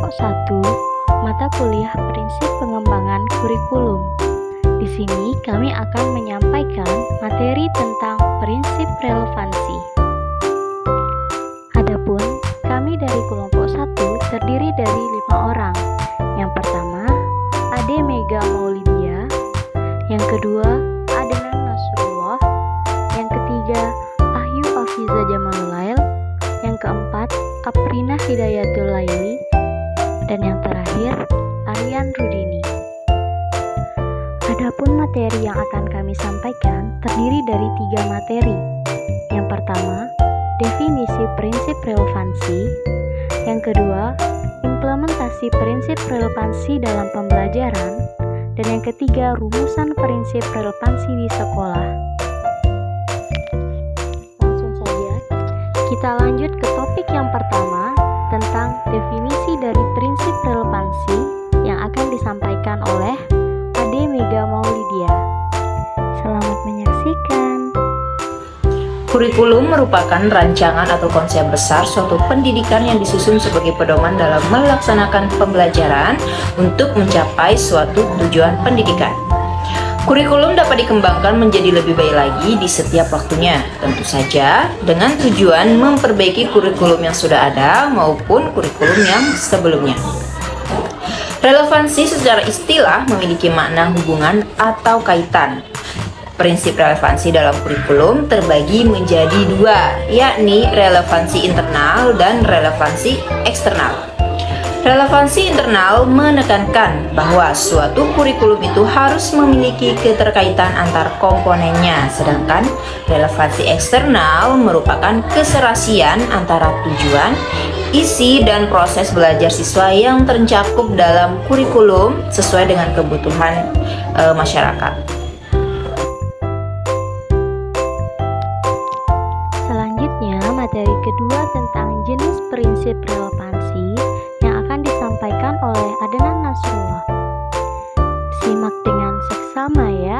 kelompok 1, mata kuliah prinsip pengembangan kurikulum. Di sini kami akan menyampaikan materi tentang prinsip relevansi. Adapun kami dari kelompok 1 terdiri dari 5 orang. Yang pertama, Ade Mega Maulidia. Yang kedua, Adenan Nasrullah. Yang ketiga, Ahyu Afiza Jamalulail. Yang keempat, Aprina Hidayatul Laili. Dan yang terakhir, Aryan Rudini. Adapun materi yang akan kami sampaikan terdiri dari 3 materi. Yang pertama, definisi prinsip relevansi. Yang kedua, implementasi prinsip relevansi dalam pembelajaran. Dan yang ketiga, rumusan prinsip relevansi di sekolah. Langsung saja, kita lanjut ke topik yang pertama tentang definisi dari prinsip relevansi yang akan disampaikan oleh Ade Mega Maulidia. Selamat menyaksikan. Kurikulum merupakan rancangan atau konsep besar suatu pendidikan yang disusun sebagai pedoman dalam melaksanakan pembelajaran untuk mencapai suatu tujuan pendidikan. Kurikulum dapat dikembangkan menjadi lebih baik lagi di setiap waktunya, tentu saja dengan tujuan memperbaiki kurikulum yang sudah ada maupun kurikulum yang sebelumnya. Relevansi secara istilah memiliki makna hubungan atau kaitan. Prinsip relevansi dalam kurikulum terbagi menjadi 2, yakni relevansi internal dan relevansi eksternal. Relevansi internal menekankan bahwa suatu kurikulum itu harus memiliki keterkaitan antar komponennya, sedangkan relevansi eksternal merupakan keserasian antara tujuan, isi, dan proses belajar siswa yang tercakup dalam kurikulum sesuai dengan kebutuhan masyarakat. Selanjutnya, materi kedua tentang jenis prinsip relevansi yang akan disampaikan oleh Adenan Nasrullah. Simak dengan seksama ya.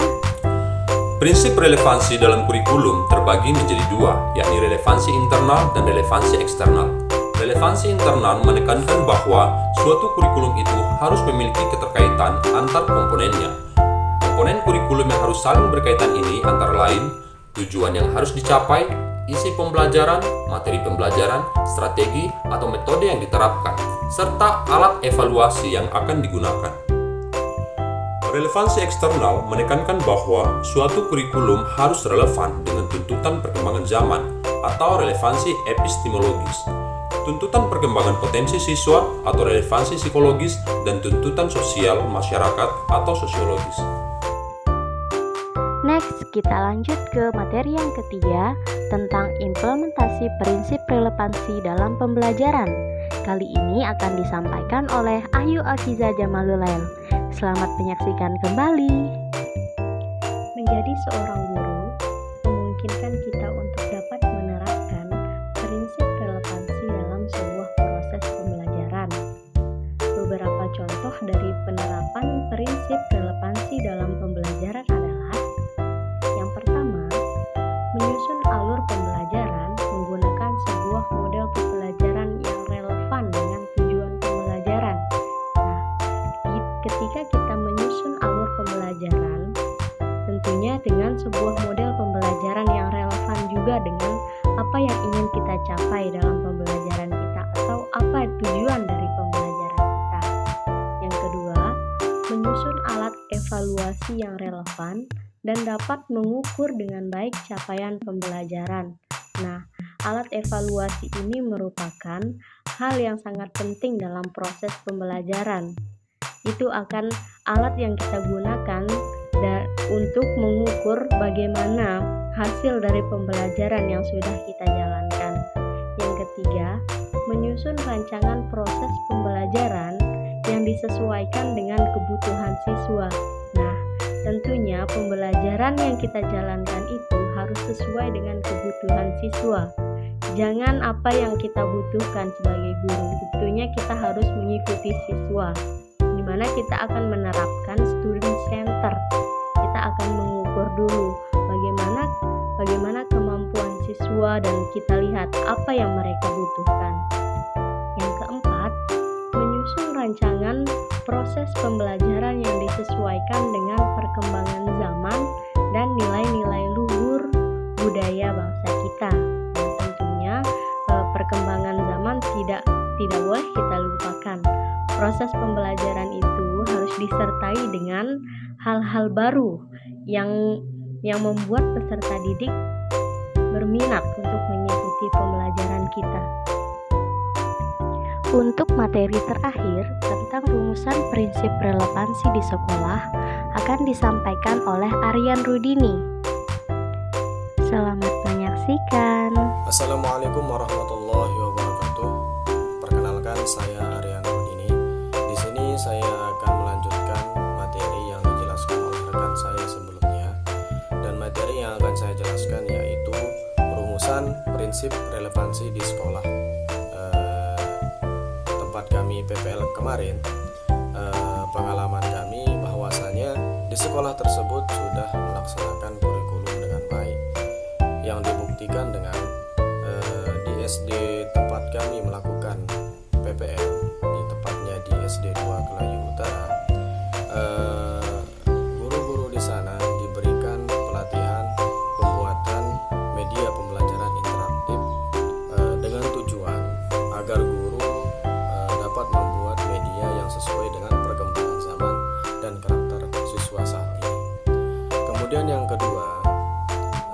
Prinsip relevansi dalam kurikulum terbagi menjadi 2, yakni relevansi internal dan relevansi eksternal. Relevansi internal menekankan bahwa suatu kurikulum itu harus memiliki keterkaitan antar komponennya. Komponen kurikulum yang harus saling berkaitan ini antara lain tujuan yang harus dicapai, isi pembelajaran, materi pembelajaran, strategi atau metode yang diterapkan, serta alat evaluasi yang akan digunakan. Relevansi eksternal menekankan bahwa suatu kurikulum harus relevan dengan tuntutan perkembangan zaman atau relevansi epistemologis, tuntutan perkembangan potensi siswa atau relevansi psikologis, dan tuntutan sosial masyarakat atau sosiologis. Next, kita lanjut ke materi yang ketiga tentang implementasi prinsip relevansi dalam pembelajaran. Kali ini akan disampaikan oleh Ahyu Afiza Jamalulail. Selamat menyaksikan kembali. Menjadi seorang guru memungkinkan kita untuk dapat menerapkan prinsip relevansi dalam sebuah proses pembelajaran. Beberapa contoh dari penerapan prinsip relevansi dalam pembelajaran adalah: yang pertama, menyusun alur pembelajaran menggunakan sebuah model pembelajaran yang relevan dengan tujuan pembelajaran. Nah, ketika kita menyusun alur pembelajaran, tentunya dengan sebuah model pembelajaran yang relevan juga dengan apa yang ingin kita capai dalam pembelajaran kita atau apa tujuan dari pembelajaran kita. Yang kedua, menyusun alat evaluasi yang relevan dan dapat mengukur dengan baik capaian pembelajaran. Nah, alat evaluasi ini merupakan hal yang sangat penting dalam proses pembelajaran. Itu akan alat yang kita gunakan untuk mengukur bagaimana hasil dari pembelajaran yang sudah kita jalankan. Yang ketiga, menyusun rancangan proses pembelajaran yang disesuaikan dengan kebutuhan siswa. Nah, tentunya pembelajaran yang kita jalankan itu harus sesuai dengan kebutuhan siswa. Jangan apa yang kita butuhkan sebagai guru, tentunya kita harus mengikuti siswa, di mana kita akan menerapkan student center. Kita akan mengukur dulu bagaimana kemampuan siswa dan kita lihat apa yang mereka butuhkan. Yang keempat, menyusun proses pembelajaran yang disesuaikan dengan perkembangan zaman dan nilai-nilai luhur budaya bangsa kita. Dan tentunya perkembangan zaman tidak boleh kita lupakan. Proses pembelajaran itu harus disertai dengan hal-hal baru yang membuat peserta didik berminat untuk mengikuti pembelajaran kita. Untuk materi terakhir tentang rumusan prinsip relevansi di sekolah akan disampaikan oleh Aryan Rudini. Selamat menyaksikan. Assalamualaikum warahmatullahi wabarakatuh. Perkenalkan, saya Aryan Rudini. Di sini saya akan melanjutkan materi yang dijelaskan oleh rekan saya sebelumnya. Dan materi yang akan saya jelaskan yaitu rumusan prinsip relevansi di sekolah. Tempat kami PPL kemarin, pengalaman kami bahwasanya di sekolah tersebut sudah melaksanakan kurikulum dengan baik, yang dibuktikan dengan di SD tempat kami melakukan PPL, di tepatnya di SD 2 Kelayu Utara. Guru-guru di sana diberikan pelatihan pembuatan media pembelajaran interaktif dengan tujuan agar guru dapat membuat media yang sesuai dengan perkembangan zaman dan karakter siswa saat ini. Kemudian yang kedua,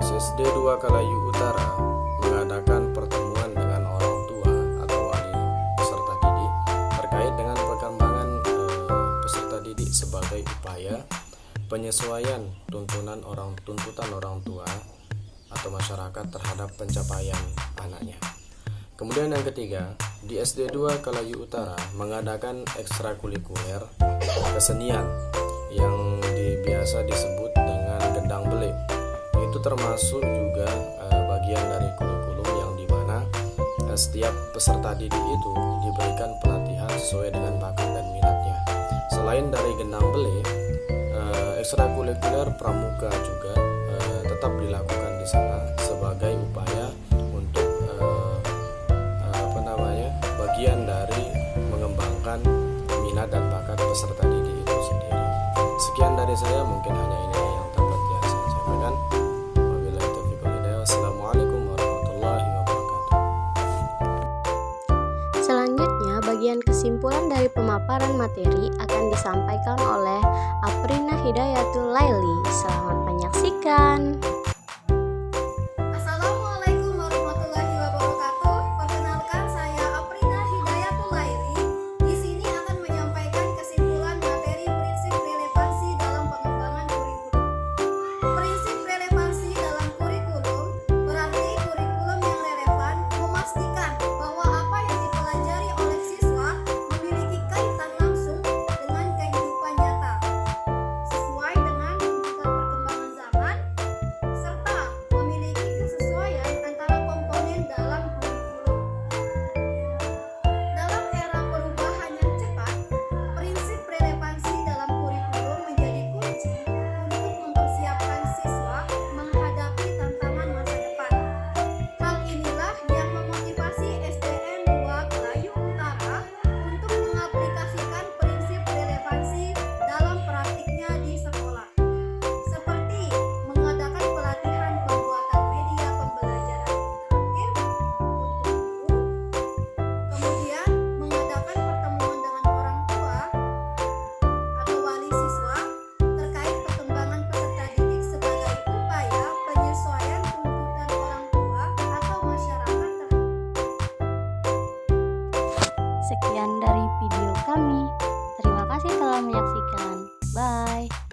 SD 2 Kelayu Utara mengadakan pertemuan dengan orang tua atau wali peserta didik terkait dengan perkembangan peserta didik sebagai upaya penyesuaian tuntutan orang tua atau masyarakat terhadap pencapaian anaknya. Kemudian yang ketiga, di SD 2 Kelayu Utara mengadakan ekstrakurikuler kesenian yang biasa disebut dengan gendang belik. Itu termasuk juga bagian dari kurikulum yang dimana setiap peserta didik itu diberikan pelatihan sesuai dengan bakat dan minatnya. Selain dari gendang belik, ekstrakurikuler pramuka juga tetap dilakukan di sana sebagai upaya untuk bagian dari mengembangkan minat dan bakat peserta didik itu sendiri. Sekian dari saya, mungkin hanya ini yang dapat saya sampaikan. Wabillahi taufiq wal hidayah. Wassalamualaikum warahmatullahi wabarakatuh. Selanjutnya, bagian kesimpulan dari pemaparan materi akan disampaikan oleh Aprina Hidayatul Laili. Selamat menyaksikan. Assalamualaikum warahmatullahi wabarakatuh. Perkenalkan, saya Aprina Hidayatul Laili. Di sini akan menyampaikan kesimpulan materi prinsip relevansi dalam pengembangan kurikulum. Prinsip relevansi dalam kurikulum berarti kurikulum yang relevan memastikan bahwa apa yang dipelajari oleh siswa memiliki kaitan langsung dengan kehidupan nyata, sesuai dengan tuntutan perkembangan zaman, serta memiliki kesesuaian antara komponen dalam kurikulum. Dalam era perubahan yang cepat, prinsip relevansi dalam kurikulum menjadi kunci untuk mempersiapkan siswa menghadapi tantangan masa depan. Hal inilah yang memotivasi SDN 2 Kelayu Utara untuk mengaplikasikan prinsip relevansi dalam praktiknya di sekolah, seperti mengadakan pelatihan pembuatan media pembelajaran interaktif untuk guru, kemudian mengadakan pertemuan dengan orang tua atau wali siswa terkait perkembangan peserta didik sebagai upaya penyesuaian tuntutan orang tua atau masyarakat terhadap. Sekian dari video kami. Terima kasih telah menyaksikan. Bye.